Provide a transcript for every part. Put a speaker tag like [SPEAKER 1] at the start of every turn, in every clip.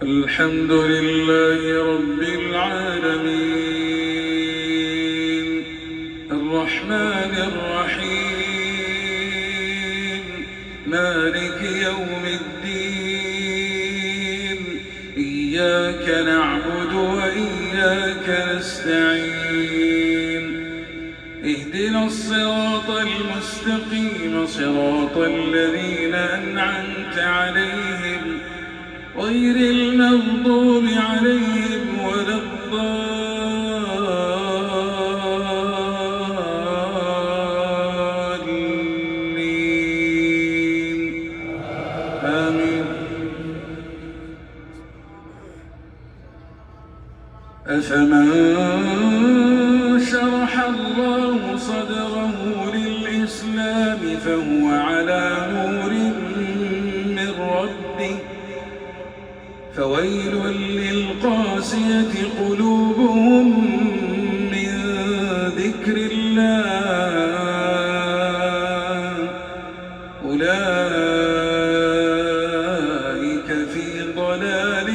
[SPEAKER 1] الحمد لله رب العالمين الرحمن الرحيم مالك يوم الدين إياك نعبد وإياك نستعين اهدنا الصراط المستقيم صراط الذين أنعمت عليهم غير المغضوب عليهم ولا الضالين آمين. أفمن شرح الله صدره للإسلام فهو على نور من ربه فويل للقاسية قلوبهم من ذكر الله أولئك في ضلال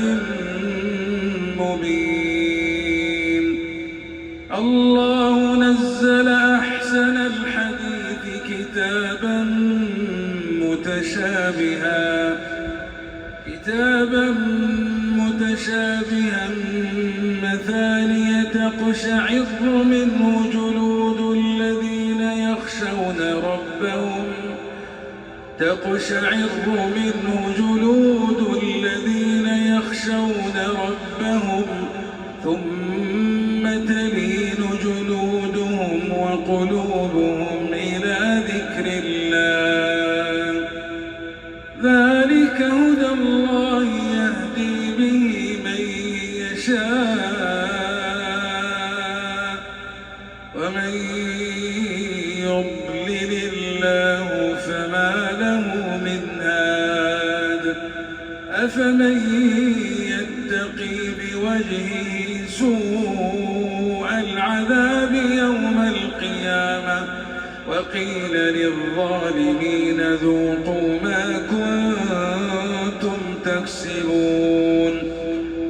[SPEAKER 1] مبين. الله نزل أحسن الحديث كتابا متشابها مثانية تقشعر منه جلود الذين يخشون ربهم ثم تلين جلودهم وقلوبهم إلى ذكر الله ذلك هدى الله يهدي به من يشاء ومن يضلل الله فما له من هاد. أفمن يتقي بوجهه سوء العذاب يوم القيامة وقيل للظالمين ذوقوا ما كنتم تكسبون.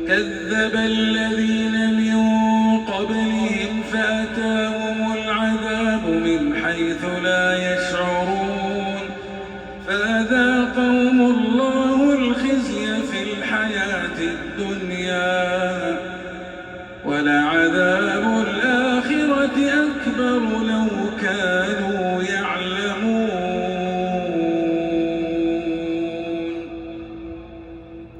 [SPEAKER 1] كذب الذين من قبلهم فأتاهم العذاب من حيث لا يشعرون فأذاقهم الله الخزي في الحياة الدنيا ولعذاب